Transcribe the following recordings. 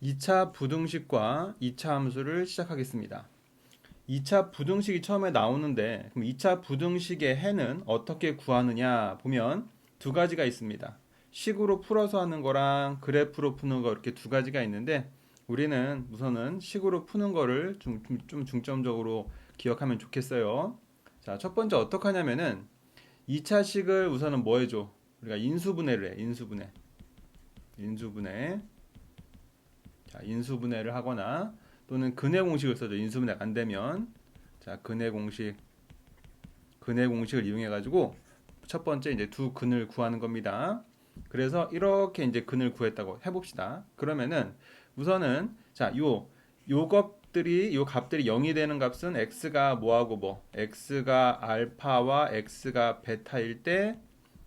2차 부등식과 2차 함수를 시작하겠습니다. 2차 부등식이 처음에 나오는데 그럼 2차 부등식의 해는 어떻게 구하느냐 보면 두 가지가 있습니다. 식으로 풀어서 하는 거랑 그래프로 푸는 거 이렇게 두 가지가 있는데 우리는 우선은 식으로 푸는 거를 좀 중점적으로 기억하면 좋겠어요. 자, 첫 번째 어떻게 하냐면은 2차식을 우선은 뭐 해줘? 우리가 인수분해를 해. 인수분해. 자, 인수분해를 하거나 또는 근해 공식을 써줘. 인수분해가 안 되면 자, 근해 공식을 이용해 가지고 첫 번째 이제 두 근을 구하는 겁니다. 그래서 이렇게 이제 근을 구했다고 해봅시다. 그러면은 우선은 자, 요 값들이 0이 되는 값은 x가 뭐하고 뭐 x가 알파와 x가 베타일 때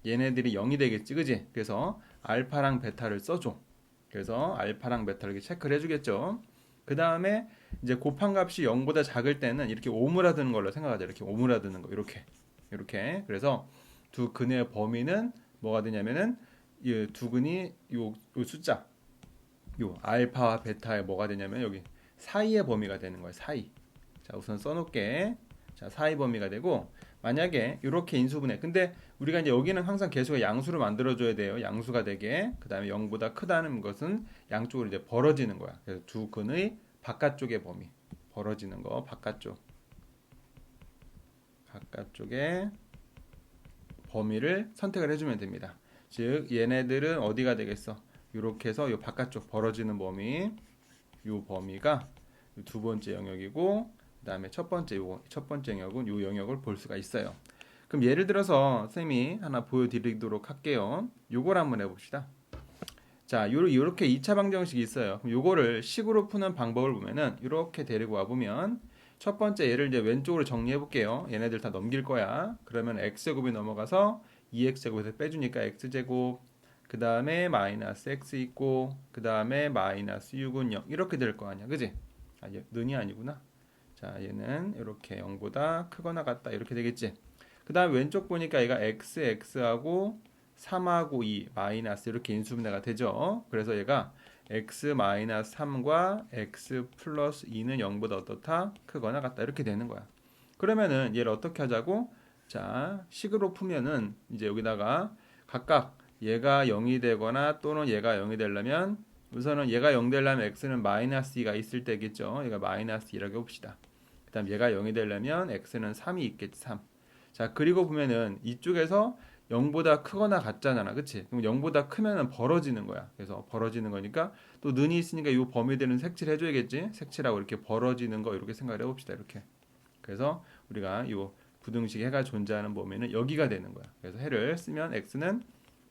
얘네들이 0이 되겠지, 그지? 그래서 알파랑 베타를 써줘. 그래서 알파랑 베타를 이렇게 체크를 해주겠죠. 그 다음에 이제 곱한 값이 0보다 작을 때는 이렇게 오므라드는 걸로 생각하자. 이렇게 오므라드는 거, 이렇게. 그래서 두 근의 범위는 뭐가 되냐면은 이 두 근이 요 숫자, 요 알파와 베타의 뭐가 되냐면 여기 사이의 범위가 되는 거예요. 사이. 자, 우선 써놓을게. 자, 사이 범위가 되고 만약에 이렇게 인수분해. 근데 우리가 이제 여기는 항상 계속 양수를 만들어줘야 돼요. 양수가 되게. 그 다음에 0보다 크다는 것은 양쪽으로 이제 벌어지는 거야. 그래서 두 근의 바깥쪽의 범위. 벌어지는 거, 바깥쪽의 범위를 선택을 해주면 됩니다. 즉, 얘네들은 어디가 되겠어? 이렇게 해서 이 바깥쪽 벌어지는 범위, 이 범위가 두 번째 영역이고, 그 다음에 첫 번째 영역은 이 영역을 볼 수가 있어요. 그럼 예를 들어서 선생님이 하나 보여드리도록 할게요. 요걸 한번 해봅시다. 자, 요렇게 2차 방정식이 있어요. 그럼 요거를 식으로 푸는 방법을 보면은 이렇게 데리고 와 보면 첫 번째 얘를 이제 왼쪽으로 정리해 볼게요. 얘네들 다 넘길 거야. 그러면 x제곱이 넘어가서 2x제곱에서 빼주니까 x제곱, 그 다음에 마이너스 x 있고, 그 다음에 마이너스 6은 0 이렇게 될 거 아니야, 그지? 아, 는이 아니구나. 자, 얘는 이렇게 0보다 크거나 같다 이렇게 되겠지. 그 다음 왼쪽 보니까 얘가 x하고 3하고 2 마이너스 이렇게 인수분해가 되죠. 그래서 얘가 x 마이너스 3과 x 플러스 2는 0보다 어떻다? 크거나 같다 이렇게 되는 거야. 그러면은 얘를 어떻게 하자고? 자, 식으로 풀면은 이제 여기다가 각각 얘가 0이 되거나 또는 얘가 0이 되려면 우선은 얘가 0 되려면 x는 마이너스 2가 있을 때겠죠. 얘가 마이너스 2라고 해봅시다. 그 다음 얘가 0이 되려면 x는 3이 있겠지. 3. 자, 그리고 보면은 이쪽에서 0보다 크거나 같잖아. 그치? 그럼 0보다 크면은 벌어지는 거야. 그래서 벌어지는 거니까 또 는이 있으니까 이 범위들은 색칠 해줘야겠지? 색칠하고 이렇게 벌어지는 거 이렇게 생각을 해봅시다. 이렇게. 그래서 우리가 이 부등식 해가 존재하는 범위는 여기가 되는 거야. 그래서 해를 쓰면 x는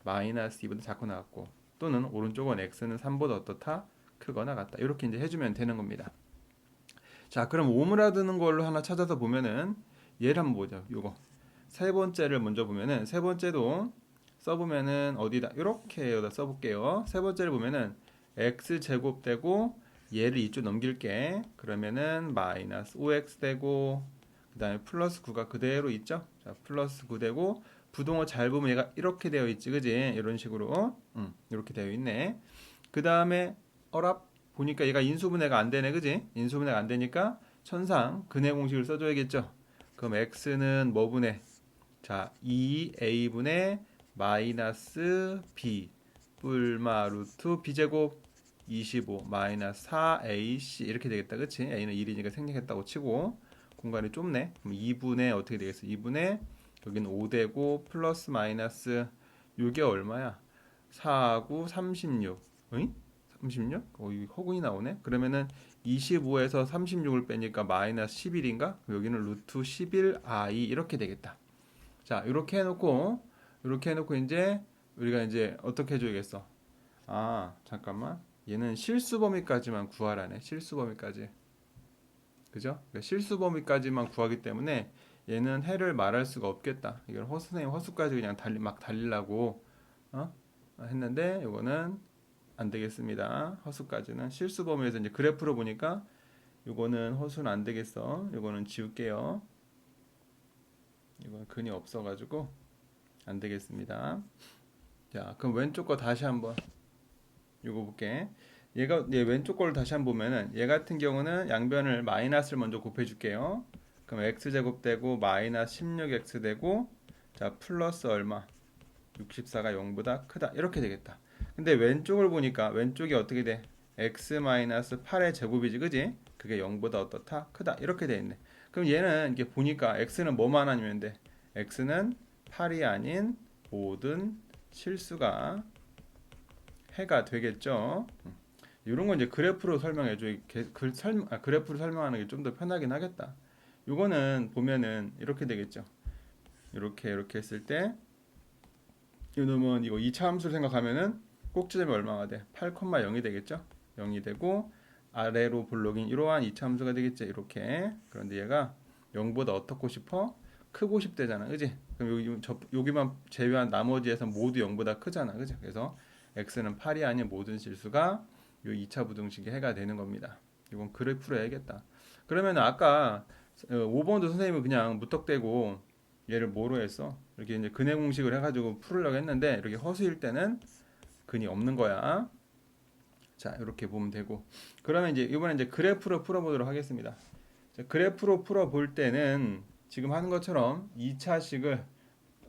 마이너스 2보다 작거나 같고 또는 오른쪽은 x는 3보다 어떻다? 크거나 같다. 이렇게 이제 해주면 되는 겁니다. 자, 그럼 오므라드는 걸로 하나 찾아서 보면은 얘를 한번 보자. 요거 세 번째를 먼저 보면은 세 번째도 써보면은 어디다 이렇게 여기다 써볼게요. 세 번째를 보면은 x 제곱 되고 얘를 이쪽 넘길게. 그러면은 마이너스 5x 되고 그 다음에 플러스 9가 그대로 있죠. 자, 플러스 9 되고 부동호 잘 보면 얘가 이렇게 되어 있지, 그지? 이런 식으로 이렇게 되어 있네. 그 다음에 어랍 보니까 얘가 인수분해가 안 되네, 그지? 인수분해가 안 되니까 천상 근해 공식을 써줘야겠죠. 그럼 x는 뭐 분해? 자, 2a분의 마이너스 b 뿔마 루트 b제곱 25 마이너스 4ac 이렇게 되겠다, 그치? a는 1이니까 생략했다고 치고 공간이 좁네. 그럼 2분의 어떻게 되겠어? 2분의 여기는 5 되고 플러스 마이너스 이게 얼마야? 4하고 36. 응? 36? 이 허근이 나오네. 그러면은 25에서 36을 빼니까 마이너스 11인가? 여기는 루트 11i 이렇게 되겠다. 자, 이렇게 해놓고 이제 우리가 이제 어떻게 해줘야겠어? 아, 잠깐만. 얘는 실수 범위까지만 구하라네. 실수 범위까지. 그죠? 그러니까 실수 범위까지만 구하기 때문에 얘는 해를 말할 수가 없겠다. 이건 선생님 허수까지 그냥 막 달리려고 어? 했는데 이거는 안 되겠습니다. 허수까지는 실수 범위에서 이제 그래프로 보니까 이거는 허수는 안 되겠어. 이거는 지울게요. 이건 근이 없어가지고 안 되겠습니다. 자, 그럼 왼쪽 거 다시 한번 이거 볼게. 얘 왼쪽 거를 다시 한번 보면은 얘 같은 경우는 양변을 마이너스를 먼저 곱해줄게요. 그럼 x제곱 되고 마이너스 16x 되고 자 플러스 얼마 64가 0보다 크다 이렇게 되겠다. 근데 왼쪽을 보니까 왼쪽이 어떻게 돼? x 마이너스 8의 제곱이지 그지? 그게 0보다 어떻다? 크다 이렇게 돼 있네. 그럼 얘는 이게 보니까 x는 뭐만 아니면 돼? x는 8이 아닌 모든 실수가 해가 되겠죠. 이런 건 이제 그래프로 설명해줘. 그래프로 설명하는 게 좀 더 편하긴 하겠다. 요거는 보면은 이렇게 되겠죠. 이렇게 했을 때 이놈은 이거 2차 함수를 생각하면은 꼭지점이 얼마가 돼? 8,0이 되겠죠? 0이 되고 아래로 볼록인 이러한 2차 함수가 되겠지. 이렇게. 그런데 얘가 0보다 어떻고 싶어? 크고 싶대잖아. 그지? 그럼 여기만 제외한 나머지에서 모두 0보다 크잖아. 그지? 그래서 x는 8이 아닌 모든 실수가 요 2차 부등식의 해가 되는 겁니다. 이건 그래프로 해야겠다. 그러면 아까 5번도 선생님은 그냥 무턱대고 얘를 뭐로 했어? 이렇게 이제 근해 공식을 해가지고 풀으려고 했는데 이렇게 허수일 때는 근이 없는 거야. 자, 이렇게 보면 되고. 그러면 이제 이번에 이제 그래프로 풀어보도록 하겠습니다. 자, 그래프로 풀어볼 때는 지금 하는 것처럼 2차식을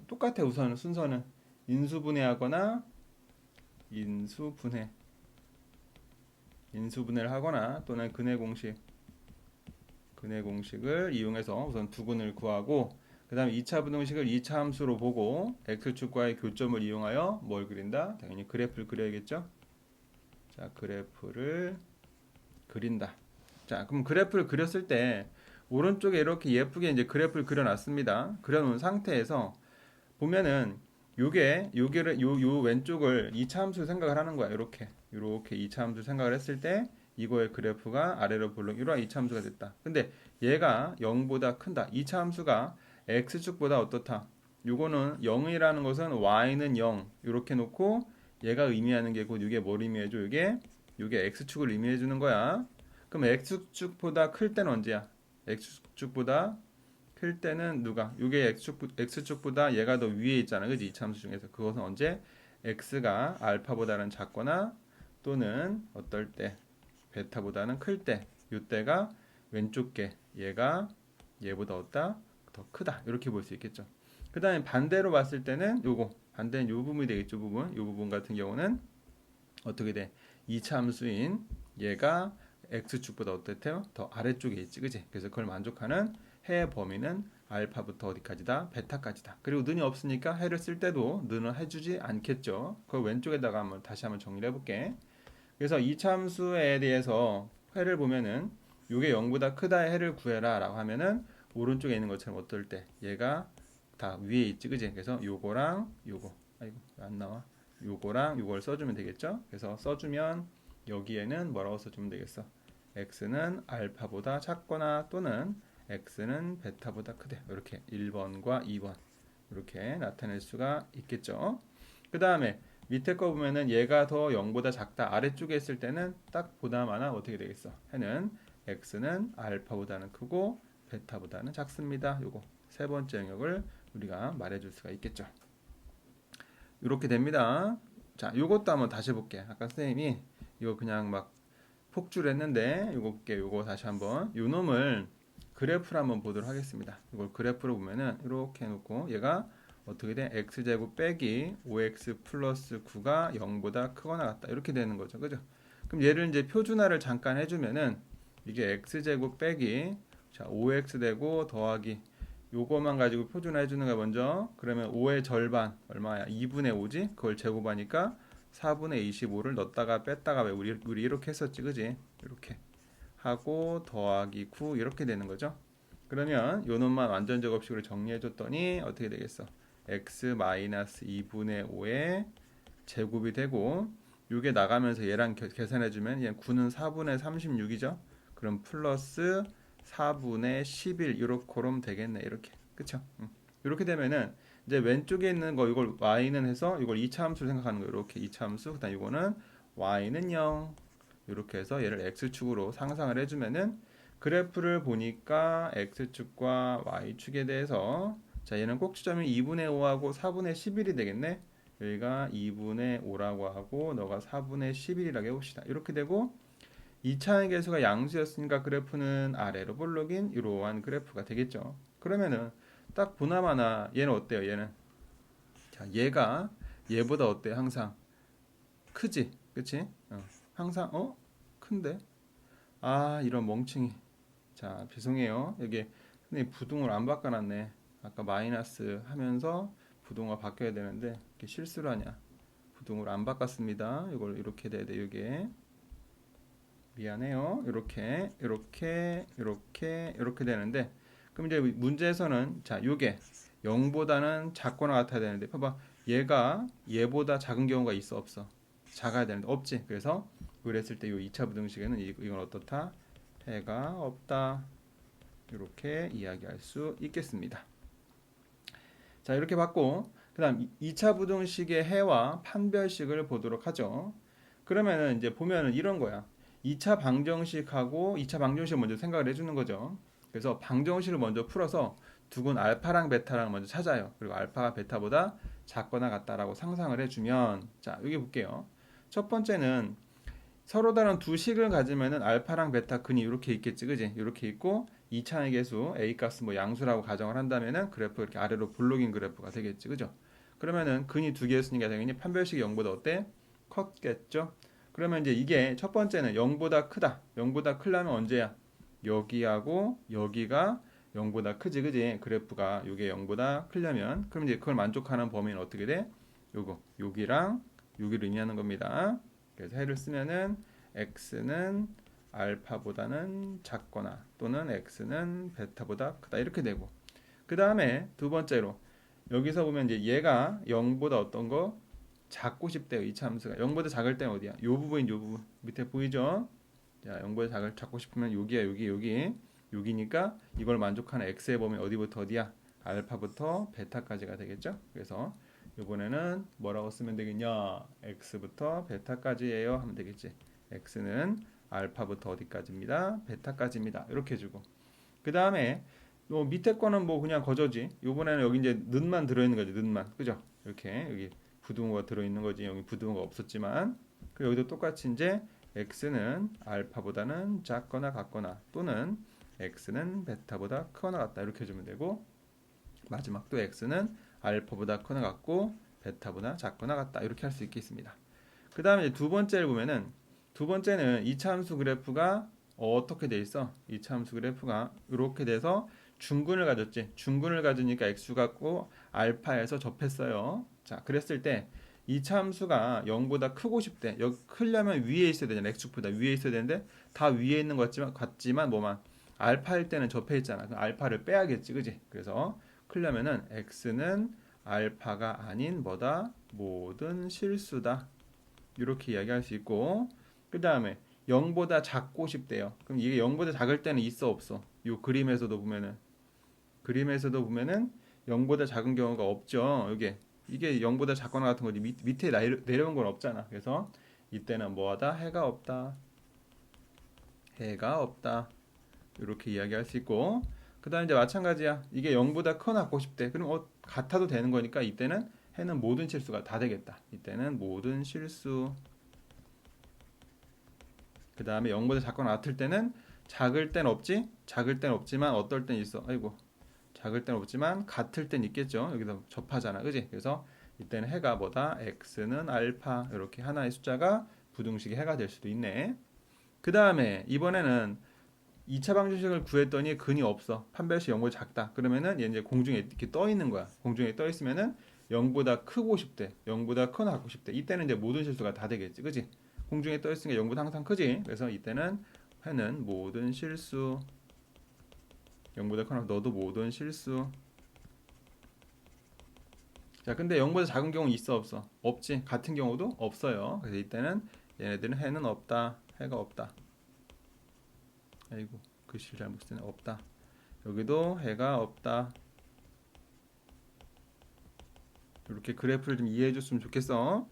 똑같아. 우선 순서는 인수분해하거나 인수분해를 하거나 또는 근해 공식을 이용해서 우선 두근을 구하고 그 다음에 2차 부등식을 2차 함수로 보고 x축과의 교점을 이용하여 뭘 그린다? 당연히 그래프를 그려야겠죠. 자, 그래프를 그린다. 자, 그럼 그래프를 그렸을 때 오른쪽에 이렇게 예쁘게 이제 그래프를 그려놨습니다. 그려놓은 상태에서 보면은 요 왼쪽을 2차 함수로 생각을 하는 거야. 이렇게 2차 함수 생각을 했을 때 이거의 그래프가 아래로 볼록 이러한 2차 함수가 됐다. 근데 얘가 0보다 큰다. 2차 함수가 x축보다 어떻다? 요거는 0이라는 것은 y는 0 이렇게 놓고 얘가 의미하는 게 곧 이게 뭘 의미해줘? 이게 x축을 의미해 주는 거야. 그럼 x축보다 클 때는 언제야? x축보다 클 때는 누가? 이게 x축보다 얘가 더 위에 있잖아. 그지? 이차함수 중에서. 그것은 언제? x가 알파보다는 작거나 또는 어떨 때 베타보다는 클 때. 이때가 왼쪽 게 얘가 얘보다 어따? 더 크다. 이렇게 볼 수 있겠죠. 그 다음에 반대로 봤을 때는 반대는 요 부분이 되겠죠. 요 부분 같은 경우는 어떻게 돼? 2차 함수인 얘가 x축보다 어떻대요? 더 아래쪽에 있지. 그지? 그래서 그걸 만족하는 해의 범위는 알파부터 어디까지다? 베타까지다. 그리고 는이 없으니까 해를 쓸 때도 는을 해주지 않겠죠. 그 왼쪽에다가 다시 한번 정리를 해볼게. 그래서 2차 함수에 대해서 해를 보면은 이게 0보다 크다의 해를 구해라 라고 하면은 오른쪽에 있는 것처럼 어떨 때 얘가 다 위에 있지. 그지? 그래서 요거랑 요거 아이고 안 나와. 요거랑 요걸 써주면 되겠죠. 그래서 써주면 여기에는 뭐라고 써주면 되겠어? x는 알파보다 작거나 또는 x는 베타보다 크대. 이렇게 1번과 2번 이렇게 나타낼 수가 있겠죠. 그 다음에 밑에 거 보면은 얘가 더 0보다 작다 아래쪽에 있을 때는 딱 보다마나 어떻게 되겠어? 해는 x는 알파보다는 크고 베타보다는 작습니다. 요거 세 번째 영역을 우리가 말해줄 수가 있겠죠. 이렇게 됩니다. 자, 요것도 한번 다시 해볼게. 아까 선생님이 이거 그냥 막 폭주를 했는데 요거 다시 한번 요 놈을 그래프를 한번 보도록 하겠습니다. 이걸 그래프로 보면은 이렇게 해놓고 얘가 어떻게 돼? x제곱 빼기 5x 플러스 9가 0보다 크거나 같다. 이렇게 되는 거죠. 그죠? 그럼 얘를 이제 표준화를 잠깐 해주면은 이게 x제곱 빼기 자 5x 되고 더하기 요거만 가지고 표준화 해주는 거야 먼저. 그러면 5의 절반 얼마야? 2분의 5지? 그걸 제곱하니까 4분의 25를 넣었다가 뺐다가 왜 우리 이렇게 했었지 그지? 이렇게 하고 더하기 9 이렇게 되는 거죠. 그러면 요 놈만 완전 제곱식으로 정리해 줬더니 어떻게 되겠어? x 마이너스 2분의 5의 제곱이 되고 요게 나가면서 얘랑 계산해 주면 얘 9는 4분의 36이죠. 그럼 플러스 4분의 11 이렇게 되겠네. 이렇게. 그쵸? 이렇게 되면은 이제 왼쪽에 있는 거 이걸 y는 해서 이걸 2차 함수로 생각하는 거 이렇게 2차 함수 그다음 이거는 y는 0 이렇게 해서 얘를 x축으로 상상을 해주면은 그래프를 보니까 x축과 y축에 대해서 자 얘는 꼭지점이 2분의 5하고 4분의 11이 되겠네. 여기가 2분의 5라고 하고 너가 4분의 11이라고 해봅시다. 이렇게 되고 2차의 개수가 양수였으니까 그래프는 아래로 볼록인 이러한 그래프가 되겠죠. 그러면은 딱 보나마나 얘는 어때요? 얘는 자 얘가 얘보다 어때? 항상 크지, 그치? 항상 큰데? 아 이런 멍청이. 자 죄송해요. 여기 근데 부등호를 안 바꿔놨네. 아까 마이너스 하면서 부등호가 바뀌어야 되는데 이렇게 실수를 하냐? 부등호를 안 바꿨습니다. 이걸 이렇게 돼야 돼. 이게 미안해요. 이렇게 되는데 그럼 이제 문제에서는 자 요게 0보다는 작거나 같아야 되는데 봐봐 얘가 얘보다 작은 경우가 있어 없어? 작아야 되는데 없지. 그래서 그랬을 때 요 2차 부등식에는 이건 어떻다? 해가 없다. 이렇게 이야기할 수 있겠습니다. 자 이렇게 봤고 그 다음 2차 부등식의 해와 판별식을 보도록 하죠. 그러면은 이제 보면은 이런 거야. 2차 방정식하고 2차 방정식을 먼저 생각을 해주는 거죠. 그래서 방정식을 먼저 풀어서 두군 알파랑 베타랑 먼저 찾아요. 그리고 알파가 베타보다 작거나 같다라고 상상을 해주면 자 여기 볼게요. 첫 번째는 서로 다른 두 식을 가지면은 알파랑 베타 근이 이렇게 있겠지, 그지? 이렇게 있고 2차의 개수 a 값은 뭐 양수라고 가정을 한다면은 그래프 이렇게 아래로 볼록인 그래프가 되겠지, 그죠? 그러면은 근이 두 개였으니까 당연히 판별식이 0보다 어때? 컸겠죠? 그러면 이제 이게 첫 번째는 0보다 크다. 0보다 크려면 언제야? 여기하고 여기가 0보다 크지, 그지? 그래프가 이게 0보다 크려면 그럼 이제 그걸 만족하는 범위는 어떻게 돼? 요거 여기랑 여기를 의미하는 겁니다. 그래서 해를 쓰면은 x는 알파보다는 작거나 또는 x는 베타보다 크다 이렇게 되고 그 다음에 두 번째로 여기서 보면 이제 얘가 0보다 어떤 거 작고 싶대요. 이 참수가 0보다 작을 때는 어디야? 요 부분인 요 부분 밑에 보이죠? 자 0보다 작고 싶으면 여기야 여기니까 이걸 만족하는 x의 범위 어디부터 어디야? 알파부터 베타까지가 되겠죠? 그래서 이번에는 뭐라고 쓰면 되겠냐? x부터 베타까지예요 하면 되겠지. x는 알파부터 어디까지입니다. 베타까지입니다. 이렇게 해주고 그 다음에 요 밑에 거는 뭐 그냥 거저지. 요번에는 여기 이제 는만 들어있는 거지. 는만 그죠? 이렇게 여기 부등호가 들어있는 거지. 여기 부등호가 없었지만 그리고 여기도 똑같이 이제 x는 알파보다는 작거나 같거나 또는 x는 베타보다 크거나 같다 이렇게 해주면 되고 마지막도 x는 알파보다 크거나 같고 베타보다 작거나 같다 이렇게 할 수 있겠습니다. 그 다음에 두 번째를 보면은 두 번째는 이차 함수 그래프가 어떻게 돼 있어? 이차 함수 그래프가 이렇게 돼서 중근을 가졌지. 중근을 가지니까 x 같고 알파에서 접했어요. 자, 그랬을 때 이차 함수가 0보다 크고 싶대. 여기 크려면 위에 있어야 되잖아. x축보다 위에 있어야 되는데 다 위에 있는 것 같지만 뭐만 알파일 때는 접해 있잖아. 그럼 알파를 빼야겠지, 그지? 그래서 크려면은 x는 알파가 아닌 뭐다? 모든 실수다. 이렇게 이야기할 수 있고 그 다음에 0보다 작고 싶대요. 그럼 이게 0보다 작을 때는 있어 없어? 이 그림에서도 보면은 0보다 작은 경우가 없죠. 이게 0보다 작거나 같은 거지 밑에 내려온 건 없잖아. 그래서 이때는 뭐하다? 해가 없다. 이렇게 이야기할 수 있고 그 다음에 이제 마찬가지야. 이게 0보다 크거나 같고 싶대. 그럼 같아도 되는 거니까 이때는 해는 모든 실수가 다 되겠다. 이때는 모든 실수. 그 다음에 0보다 작거나 같을 때는 작을 땐 없지? 작을 땐 없지만 어떨 땐 있어. 아이고. 작을 땐 없지만 같을 땐 있겠죠. 여기서 접하잖아. 그지? 그래서 이때는 해가 뭐다? x는 알파. 이렇게 하나의 숫자가 부등식의 해가 될 수도 있네. 그 다음에 이번에는 2차 방정식을 구했더니 근이 없어. 판별식 0보다 작다. 그러면은 얘 이제 공중에 이렇게 떠 있는 거야. 공중에 떠 있으면은 0보다 크고 싶대. 0보다 크거나 같고 싶대. 이때는 이제 모든 실수가 다 되겠지. 그지? 공중에 떠 있으니까 0보다 항상 크지. 그래서 이때는 해는 모든 실수. 0보다 크거나 너도 모든 실수. 자, 근데 0보다 작은 경우 있어 없어? 없지. 같은 경우도 없어요. 그래서 이때는 얘네들은 해는 없다. 해가 없다. 아이고 글씨를 잘못 쓰네. 없다. 여기도 해가 없다. 이렇게 그래프를 좀 이해해 줬으면 좋겠어.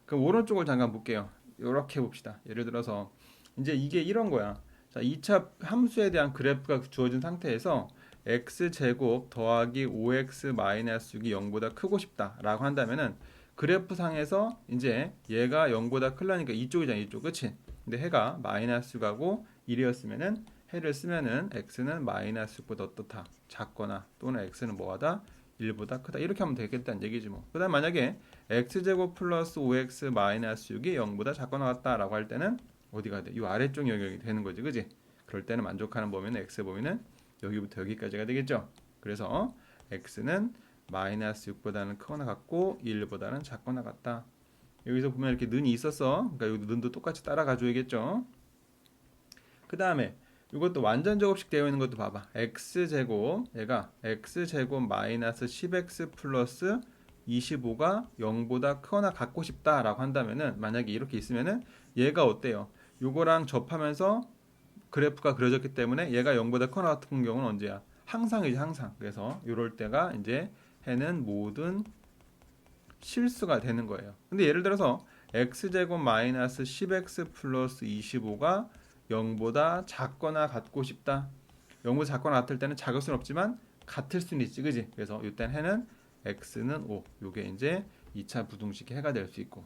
그럼 오른쪽을 잠깐 볼게요. 이렇게 봅시다. 예를 들어서 이제 이게 이런 거야. 자, 2차 함수에 대한 그래프가 주어진 상태에서 x제곱 더하기 5x 마이너스 6이 0보다 크고 싶다 라고 한다면은 그래프 상에서 이제 얘가 0보다 크려니까 이쪽이잖아, 이쪽. 그치? 근데 해가 마이너스 6하고 1이었으면은 해를 쓰면은 x는 마이너스 6보다 어떻다? 작거나 또는 x는 뭐하다? 1보다 크다. 이렇게 하면 되겠다는 얘기지 뭐. 그 다음 만약에 x제곱 플러스 5x 마이너스 6이 0보다 작거나 같다라고 할 때는 어디가 돼? 이 아래쪽 영역이 되는 거지. 그지? 그럴 때는 만족하는 범위는 x 범위는 여기부터 여기까지가 되겠죠. 그래서 x는 마이너스 6보다는 크거나 같고 1보다는 작거나 같다. 여기서 보면 이렇게 는이 있었어. 그러니까 여기도 는도 똑같이 따라가 줘야겠죠. 그 다음에 이것도 완전 제곱식 되어 있는 것도 봐봐. x제곱, 얘가 x제곱 마이너스 10x 플러스 25가 0보다 크거나 같고 싶다라고 한다면은 만약에 이렇게 있으면은 얘가 어때요? 요거랑 접하면서 그래프가 그려졌기 때문에 얘가 0보다 크거나 같은 경우는 언제야? 항상이지, 항상. 그래서 이럴 때가 이제 해는 모든 실수가 되는 거예요. 근데 예를 들어서 x제곱 마이너스 10x 플러스 25가 0보다 작거나 같고 싶다. 0보다 작거나 같을 때는 작을 수는 없지만 같을 수는 있지, 그지? 그래서 이땐 해는 x는 5. 요게 이제 2차 부등식 해가 될 수 있고.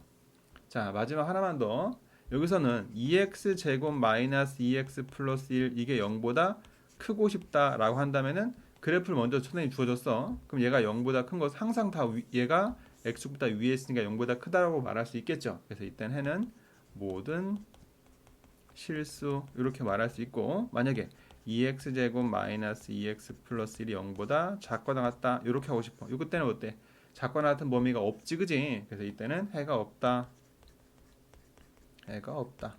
자, 마지막 하나만 더. 여기서는 2x 제곱 마이너스 2x 플러스 1 이게 0보다 크고 싶다라고 한다면은 그래프를 먼저 선생님이 주어졌어. 그럼 얘가 0보다 큰 거 항상 다 얘가 x보다 위에 있으니까 0보다 크다라고 말할 수 있겠죠. 그래서 이땐 해는 모든 실수 이렇게 말할 수 있고 만약에 2x 제곱 마이너스 2x 플러스 1이 0보다 작거나 같다 이렇게 하고 싶어. 이거 때는 어때? 작거나 같은 범위가 없지, 그지? 그래서 이때는 해가 없다. 해가 없다.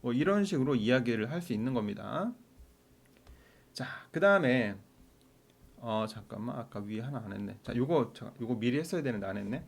뭐 이런 식으로 이야기를 할 수 있는 겁니다. 자, 그 다음에 잠깐만 아까 위에 하나 안 했네. 자, 요거 미리 했어야 되는데 안 했네.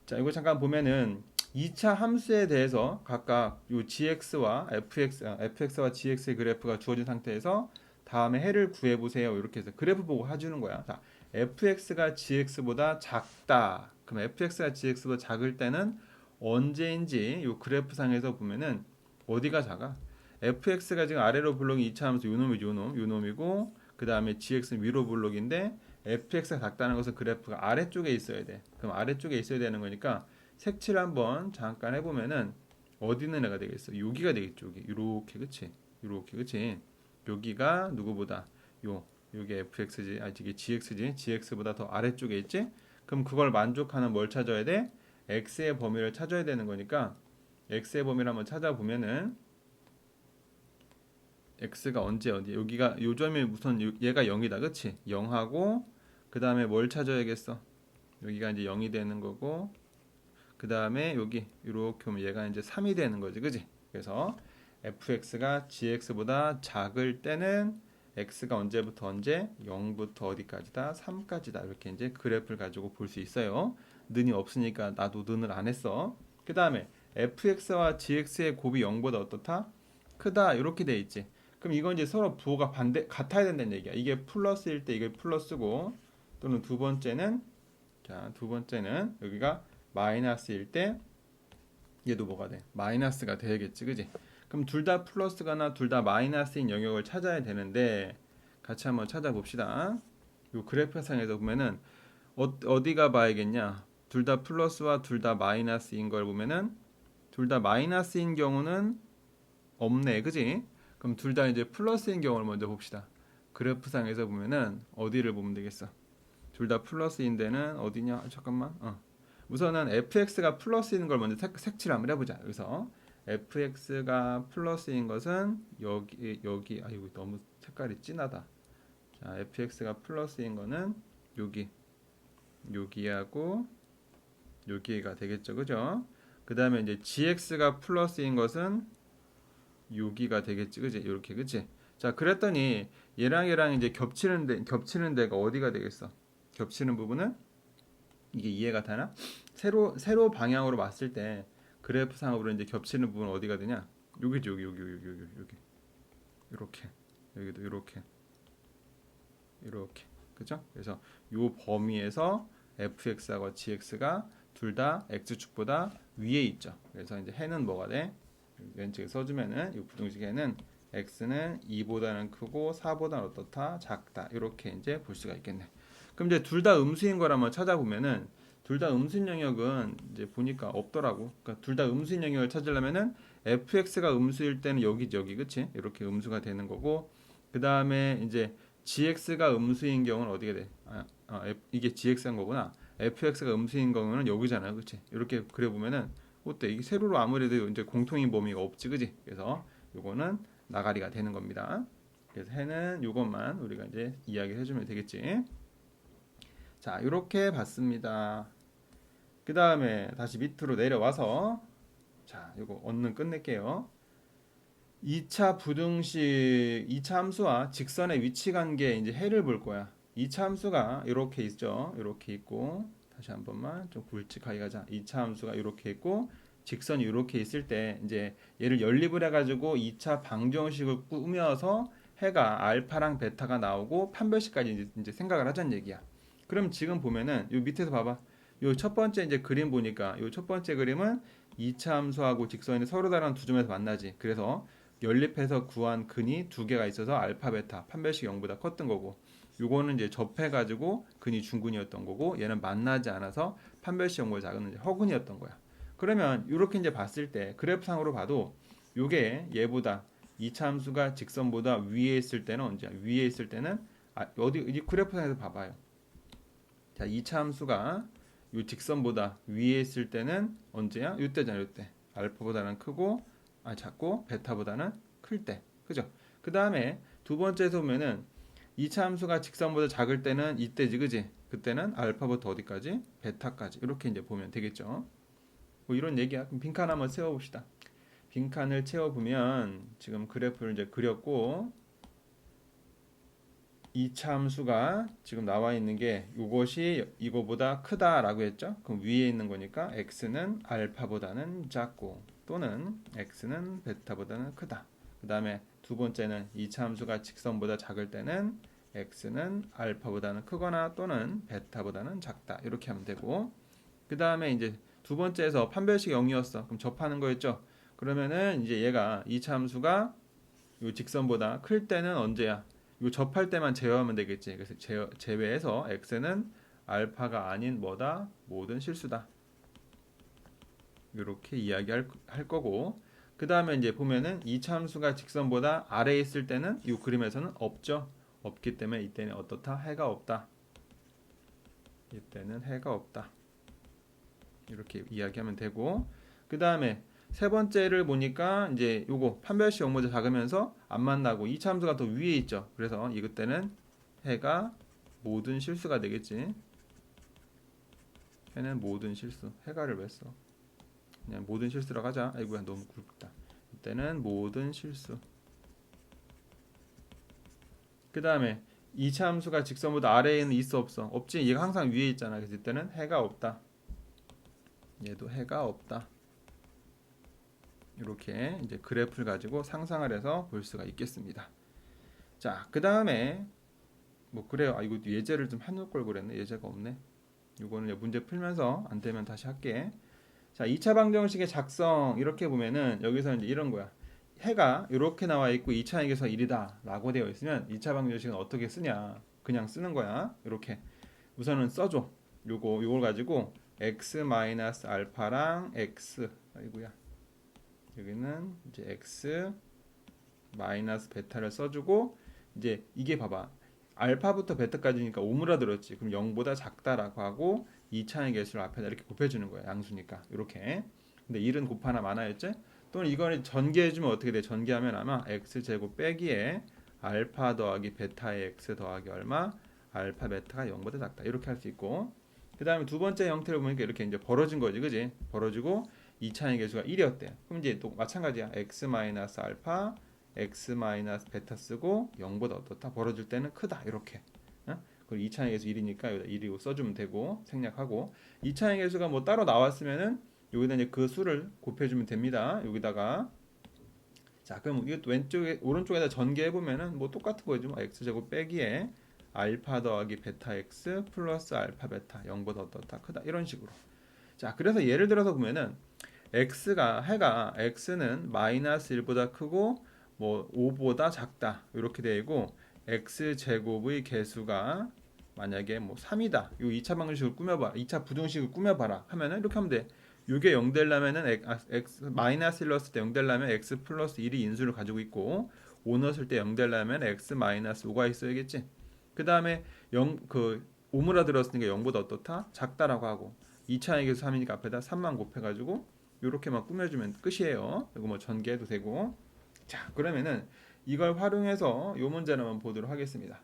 자, 이거 잠깐 보면은 2차 함수에 대해서 각각 요 gx와 fx와 gx의 그래프가 주어진 상태에서 다음에 해를 구해 보세요. 이렇게 해서 그래프 보고 해주는 거야. 자, fx가 gx보다 작다. 그럼 fx가 gx보다 작을 때는 언제인지 요 그래프 상에서 보면은 어디가 작아? fx가 지금 아래로 블록이 2차 함수 요놈이고 그 다음에 gx는 위로 블록인데 fx가 작다는 것은 그래프가 아래쪽에 있어야 돼. 그럼 아래쪽에 있어야 되는 거니까 색칠 한번 잠깐 해보면은 어디 있는 애가 되겠어? 여기가 되겠죠. 여기 이렇게 그치? 이렇게 그치? 여기가 누구보다 요게 fx지, 이게 gx지? gx보다 더 아래쪽에 있지? 그럼 그걸 만족하는 뭘 찾아야 돼? x의 범위를 찾아야 되는 거니까 x의 범위를 한번 찾아보면은 x가 언제 어디 여기가 요점이 우선 얘가 0이다 그치? 0하고 그 다음에 뭘 찾아야겠어? 여기가 이제 0이 되는 거고 그 다음에 여기 이렇게 오면 얘가 이제 3이 되는 거지 그치? 그래서 fx가 gx보다 작을 때는 x가 언제부터 언제? 0부터 어디까지다? 3까지다 이렇게 이제 그래프를 가지고 볼 수 있어요. 는이 없으니까 나도 는을 안 했어. 그 다음에 fx와 gx의 곱이 0보다 어떻다? 크다 이렇게 돼 있지. 그럼 이건 이제 서로 부호가 반대 같아야 된다는 얘기야. 이게 플러스일 때 이게 플러스고 또는 두 번째는 여기가 마이너스일 때 얘도 뭐가 돼? 마이너스가 돼야겠지, 그지? 그럼 둘 다 플러스거나 둘 다 마이너스인 영역을 찾아야 되는데 같이 한번 찾아봅시다. 요 그래프상에서 보면은 어디가 봐야겠냐? 둘 다 플러스와 둘 다 마이너스인 걸 보면은 둘 다 마이너스인 경우는 없네, 그지? 그럼 둘 다 이제 플러스인 경우를 먼저 봅시다. 그래프상에서 보면은 어디를 보면 되겠어? 둘 다 플러스인 데는 어디냐? 잠깐만. 우선은 fx가 플러스인 걸 먼저 색칠 한번 해보자. 그래서 fx가 플러스인 것은 여기 이거 너무 색깔이 진하다. 자, fx가 플러스인 거는 여기하고 여기가 되겠죠, 그죠? 그 다음에 이제 gx가 플러스인 것은 여기가 되겠지, 그지? 이렇게, 그지? 자, 그랬더니 얘랑 이제 겹치는 데가 어디가 되겠어? 겹치는 부분은 이게 이해가 되나? 세로 방향으로 봤을 때 그래프상으로 이제 겹치는 부분 어디가 되냐? 여기지, 여기 이렇게 여기도 이렇게 그죠? 그래서 요 범위에서 fx하고 gx가 둘 다 x축보다 위에 있죠. 그래서 이제 해는 뭐가 돼? 왼쪽에 써주면은 이 부등식에는 x는 2보다는 크고 4보다는 어떻다? 작다. 이렇게 이제 볼 수가 있겠네. 그럼 이제 둘 다 음수인 걸 한번 찾아보면은 둘 다 음수인 영역은 이제 보니까 없더라고. 그러니까 둘 다 음수인 영역을 찾으려면은 fx가 음수일 때는 여기지 여기 그치? 이렇게 음수가 되는 거고 그 다음에 이제 gx가 음수인 경우는 어디게 돼? 이게 gx인 거구나. fx가 음수인 경우는 여기잖아, 그치? 이렇게 그려보면은 어때? 이게 세로로 아무래도 이제 공통인 범위가 없지, 그치? 그래서 요거는 나가리가 되는 겁니다. 그래서 해는 요것만 우리가 이제 이야기를 해주면 되겠지. 자, 이렇게 봤습니다. 그 다음에 다시 밑으로 내려와서 자, 이거 언능 끝낼게요. 2차 부등식 2차 함수와 직선의 위치 관계 이제 해를 볼 거야. 2차 함수가 이렇게 있죠. 이렇게 있고 다시 한 번만 좀 굵직하게 가자. 2차 함수가 이렇게 있고 직선이 이렇게 있을 때 이제 얘를 연립을 해가지고 2차 방정식을 꾸며서 해가 알파랑 베타가 나오고 판별식까지 이제 생각을 하자는 얘기야. 그럼 지금 보면은 요 밑에서 봐봐. 요 첫 번째 이제 그림 보니까 요 첫 번째 그림은 2차 함수하고 직선이 서로 다른 두 점에서 만나지. 그래서 연립해서 구한 근이 두 개가 있어서 알파 베타 판별식 0보다 컸던 거고 요거는 이제 접해가지고 근이 중근이었던 거고 얘는 만나지 않아서 판별식 0보다 작은 이제 허근이었던 거야. 그러면 이렇게 이제 봤을 때 그래프상으로 봐도 요게 얘보다 2차 함수가 직선보다 위에 있을 때는 언제야? 위에 있을 때는 어디 이 그래프상에서 봐봐요. 자, 2차 함수가 요 직선보다 위에 있을 때는 언제야? 요때잖아, 요때. 알파보다는 크고 작고 베타보다는 클 때. 그죠? 그 다음에 두 번째에서 보면은 2차 함수가 직선보다 작을 때는 이때지, 그지? 그때는 알파부터 어디까지? 베타까지. 이렇게 이제 보면 되겠죠. 뭐 이런 얘기야. 그럼 빈칸 한번 세워봅시다. 빈칸을 채워보면 지금 그래프를 이제 그렸고 2차 함수가 지금 나와 있는 게 이것이 이거보다 크다라고 했죠. 그럼 위에 있는 거니까 x는 알파보다는 작고 또는 x는 베타보다는 크다. 그 다음에 두 번째는 2차 함수가 직선보다 작을 때는 x는 알파보다는 크거나 또는 베타보다는 작다. 이렇게 하면 되고 그 다음에 이제 두 번째에서 판별식 0이었어. 그럼 접하는 거였죠. 그러면은 이제 얘가 2차 함수가 이 직선보다 클 때는 언제야? 이거 접할 때만 제외하면 되겠지. 그래서 제외해서 x는 알파가 아닌 뭐다? 모든 실수다. 이렇게 이야기할 거고 그 다음에 이제 보면은 이 참수가 직선보다 아래에 있을 때는 이 그림에서는 없죠. 없기 때문에 이때는 어떻다? 해가 없다. 이때는 해가 없다. 이렇게 이야기하면 되고 그 다음에 세 번째를 보니까 이제 요거 판별식 0보다 작으면서 안 만나고 이 참수가 더 위에 있죠. 그래서 이때는 해가 모든 실수가 되겠지. 해는 모든 실수. 해가를 왜 써? 그냥 모든 실수라고 하자. 아이고야 너무 굵다. 이때는 모든 실수. 그 다음에 이 참수가 직선보다 아래에는 있어 없어? 없지. 얘가 항상 위에 있잖아. 그래서 이때는 해가 없다. 얘도 해가 없다. 이렇게 이제 그래프를 가지고 상상을 해서 볼 수가 있겠습니다. 자, 그 다음에 뭐 그래요. 이거 예제를 좀 해놓을 걸 그랬네. 예제가 없네. 이거는 문제 풀면서 안 되면 다시 할게. 자, 2차 방정식의 작성 이렇게 보면은 여기서 이제 이런 거야. 해가 이렇게 나와 있고 2차 항에서 1이다 라고 되어 있으면 2차 방정식은 어떻게 쓰냐? 그냥 쓰는 거야. 이렇게 우선은 써줘. 요걸 가지고 x 마이너스 알파랑 x 아이고야. 여기는 이제 x 마이너스 베타를 써주고 이제 이게 봐봐 알파부터 베타까지니까 오므라들었지. 그럼 0보다 작다라고 하고 2차의 개수를 앞에다 이렇게 곱해주는 거야. 양수니까 이렇게. 근데 1은 곱하나 많아였지? 또는 이거를 전개해주면 어떻게 돼? 전개하면 아마 x제곱 빼기에 알파 더하기 베타의 x 더하기 얼마? 알파 베타가 0보다 작다. 이렇게 할 수 있고 그 다음에 두 번째 형태를 보니까 이렇게 이제 벌어진 거지, 그지? 벌어지고 2차의 개수가 1이었대. 그럼 이제 또 마찬가지야. x 마이너스 알파, x 마이너스 베타 쓰고 0보다 어떻다? 벌어질 때는 크다. 이렇게. 그리고 2차의 개수 1이니까 여기다 1이고 써주면 되고 생략하고 2차의 개수가 뭐 따로 나왔으면은 여기다 이제 그 수를 곱해주면 됩니다. 여기다가 자 그럼 이것도 왼쪽에 오른쪽에다 전개해 보면은 뭐 똑같은 거죠. 뭐 x 제곱 빼기에 알파 더하기 베타 x 플러스 알파 베타 0보다 어떻다? 크다. 이런 식으로. 자 그래서 예를 들어서 보면은 해가 x는 마이너스 1보다 크고 뭐 5보다 작다 이렇게 되고 x 제곱의 개수가 만약에 뭐 3이다. 요 2차 방정식을 꾸며봐. 2차 부등식을 꾸며봐라. 하면은 이렇게 하면 돼. 요게 0 되려면은 x 마이너스 1 넣었을 때 0 되려면 x 플러스 1이 인수를 가지고 있고 5 넣었을 때 0 되려면 x 마이너스 5가 있어야겠지. 그 다음에 5무라 들었으니까 0보다 어떻다? 작다라고 하고 2차에게서 3이니까 앞에다 3만 곱해가지고 요렇게만 꾸며주면 끝이에요. 이거 뭐 전개해도 되고. 자, 그러면은 이걸 활용해서 요 문제를 한번 보도록 하겠습니다.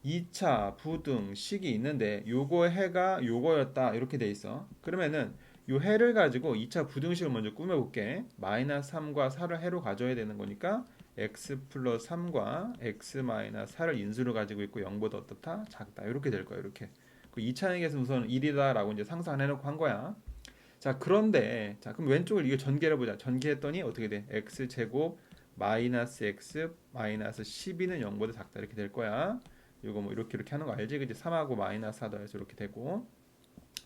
2차 부등식이 있는데 요거 해가 요거였다 이렇게 돼 있어. 그러면은 요 해를 가지고 2차 부등식을 먼저 꾸며볼게. 마이너스 3과 4를 해로 가져야 되는 거니까 x 플러스 3과 x 마이너스 4를 인수로 가지고 있고 0보다 어떻다? 작다 이렇게 될 거야. 이렇게. 그 2차항에서 우선 1이다 라고 이제 상상해놓고 한 거야. 자, 그런데 자 그럼 왼쪽을 이거 전개를 보자. 전개했더니 어떻게 돼? x 제곱 마이너스 x 마이너스 12는 0보다 작다 이렇게 될 거야. 이거 뭐 이렇게 하는 거 알지? 그지? 3하고 마이너스 4 더해서 이렇게 되고.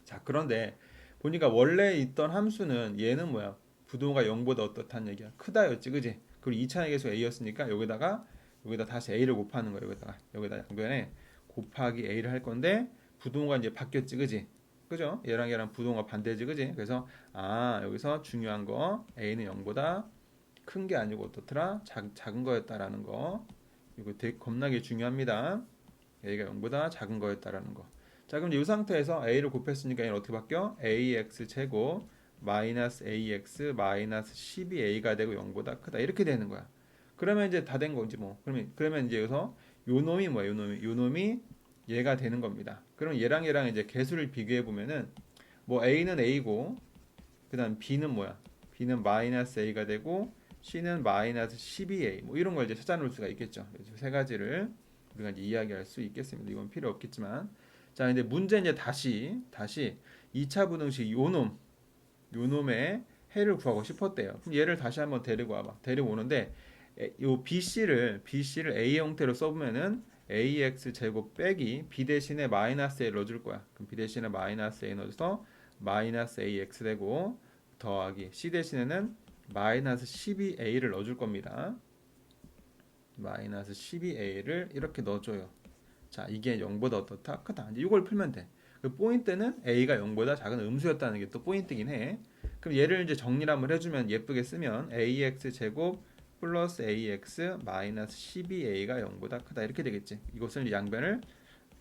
자, 그런데 보니까 원래 있던 함수는 얘는 뭐야? 부동호가 0보다 어떻다는 얘기야. 크다였지, 그지? 그리고 2차의 계수 a였으니까 여기다 다시 a를 곱하는 거야. 여기다 양변에 곱하기 a를 할 건데 부동호가 이제 바뀌었지, 그지? 그죠? 얘랑 부동호가 반대지, 그지? 그래서 여기서 중요한 거 a는 0보다 큰 게 아니고 어떻더라? 작은 거였다라는 거. 이거 되게 겁나게 중요합니다. a가 0보다 작은 거였다라는 거. 자, 그럼 이 상태에서 a를 곱했으니까 얘는 어떻게 바뀌어? ax 제곱 마이너스 ax 마이너스 12a가 되고 0보다 크다 이렇게 되는 거야. 그러면 이제 다 된 거지 뭐. 그러면 이제 여기서 요 놈이 뭐야? 요 놈이 얘가 되는 겁니다. 그럼 얘랑 이제 개수를 비교해 보면은 뭐 a는 a고 그다음 b는 뭐야? b는 마이너스 a가 되고 c는 마이너스 12a 뭐 이런 걸 이제 찾아놓을 수가 있겠죠. 세 가지를 우리가 이제 이야기할 수 있겠습니다. 이건 필요 없겠지만. 자, 근데 문제 이제 다시 2차 부등식 요놈의 해를 구하고 싶었대요. 그럼 얘를 다시 한번 데리고 와봐. 데리고 오는데 요 BC를 A 형태로 써보면은 AX 제곱 빼기 B 대신에 마이너스 A 넣어줄 거야. 그럼 B 대신에 마이너스 A 넣어서 마이너스 AX 되고 더하기 C 대신에는 마이너스 12A를 넣어줄 겁니다. 마이너스 12A를 이렇게 넣어줘요. 자, 이게 0보다 어떻다? 크다. 이제 이걸 풀면 돼. 그 포인트는 A가 0보다 작은 음수였다는 게 또 포인트긴 해. 그럼 얘를 이제 정리를 한번 해주면 예쁘게 쓰면 AX 제곱 플러스 AX 마이너스 12A가 0보다 크다 이렇게 되겠지. 이것을 이제 양변을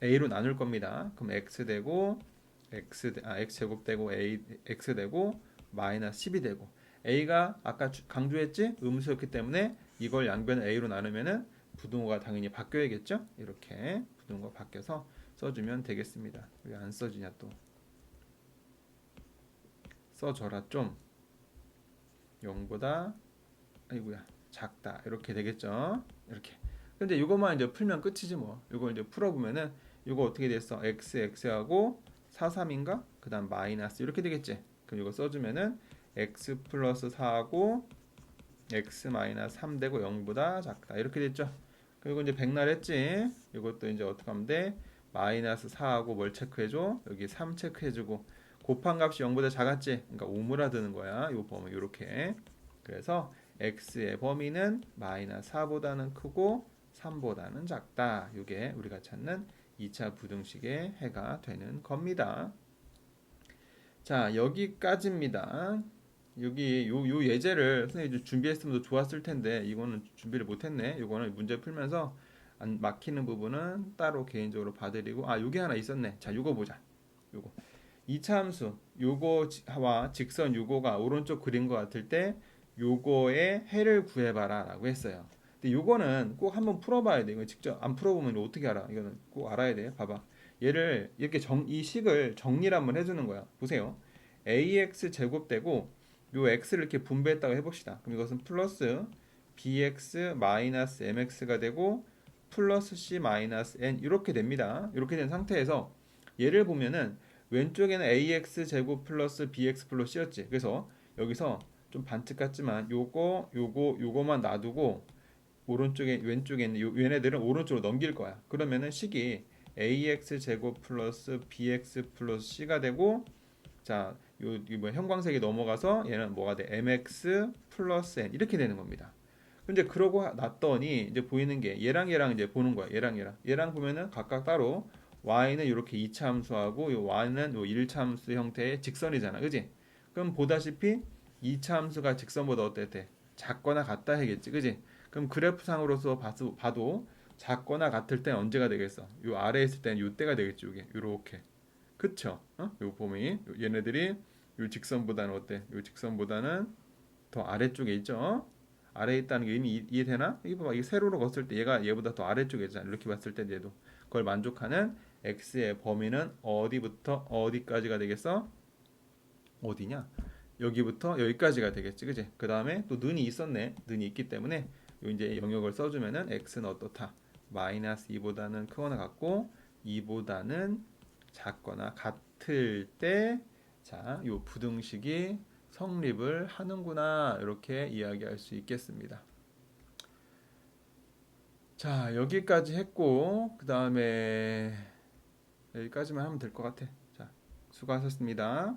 A로 나눌 겁니다. 그럼 X 되고 X 제곱 되고 X 되고 마이너스 10이 되고 A가 아까 강조했지? 음수였기 때문에 이걸 양변을 A로 나누면은 부등호가 당연히 바뀌어야겠죠? 이렇게 부등호가 바뀌어서 써주면 되겠습니다. 왜 안 써지냐 또 써줘라 좀 0보다 아이고야 작다 이렇게 되겠죠? 이렇게 근데 이것만 이제 풀면 끝이지 뭐. 이걸 이제 풀어보면은 이거 어떻게 됐어? x하고 4, 3인가? 그 다음 마이너스 이렇게 되겠지? 그럼 이거 써주면은 x 플러스 4하고 x 마이너스 3 되고 0보다 작다 이렇게 됐죠? 그리고 이제 백날 했지? 이것도 이제 어떻게 하면 돼? 마이너스 4하고 뭘 체크해줘? 여기 3 체크해주고 곱한 값이 0보다 작았지? 그러니까 오므라드는 거야. 이 범위 이렇게. 그래서 x의 범위는 마이너스 4보다는 크고 3보다는 작다. 이게 우리가 찾는 2차 부등식의 해가 되는 겁니다. 자, 여기까지입니다. 여기 요 예제를 선생님이 준비했으면 더 좋았을 텐데 이거는 준비를 못했네. 이거는 문제 풀면서 안 막히는 부분은 따로 개인적으로 봐드리고 요게 하나 있었네. 자, 요거 보자. 요거 2차 함수 요거와 직선 요거가 오른쪽 그린 것 같을 때 요거의 해를 구해봐라 라고 했어요. 근데 요거는 꼭 한번 풀어봐야 돼. 이거 직접 안 풀어보면 어떻게 알아? 이거는 꼭 알아야 돼. 봐봐. 얘를 이렇게 이 식을 정리를 한번 해주는 거야. 보세요. ax 제곱되고 요 x를 이렇게 분배했다고 해봅시다. 그럼 이것은 플러스 bx 마이너스 mx가 되고 플러스 c 마이너스 n 이렇게 됩니다. 이렇게 된 상태에서 얘를 보면은 왼쪽에는 ax 제곱 플러스 bx 플러스 c였지. 그래서 여기서 좀 반칙 같지만 요거만 놔두고 왼쪽에 있는 얘네들은 오른쪽으로 넘길 거야. 그러면은 식이 ax 제곱 플러스 bx 플러스 c가 되고 자, 뭐 형광색이 넘어가서 얘는 뭐가 돼? mx 플러스 n 이렇게 되는 겁니다. 근데 그러고 놨더니 이제 보이는 게 얘랑 이제 보는 거야. 얘랑 보면은 각각 따로 y는 이렇게 2차 함수하고 요 y는 요 1차 함수 형태의 직선이잖아. 그지? 그럼 보다시피 2차 함수가 직선보다 어땠대? 작거나 같다 해겠지. 그지? 그럼 그래프상으로서 봐도 작거나 같을 땐 언제가 되겠어? 요 아래에 있을 때는 요 때가 되겠지. 이게 요렇게. 그쵸? 요 범위. 얘네들이 요 직선보다는 어때? 요 직선보다는 더 아래쪽에 있죠? 아래에 있다는 게 이미 이해되나? 이거 봐봐. 이게 세로로 걷을 때 얘가 얘보다 더 아래쪽에 있잖아. 이렇게 봤을 때 얘도. 그걸 만족하는 x의 범위는 어디부터 어디까지가 되겠어? 어디냐? 여기부터 여기까지가 되겠지. 그지? 그 다음에 또 는이 있었네. 는이 있기 때문에 요 이제 영역을 써주면은 x는 어떻다? 마이너스 2보다는 크거나 같고 2보다는 작거나 같을 때 자, 요 부등식이 성립을 하는구나. 이렇게 이야기할 수 있겠습니다. 자, 여기까지 했고 그 다음에 여기까지만 하면 될 것 같아. 자, 수고하셨습니다.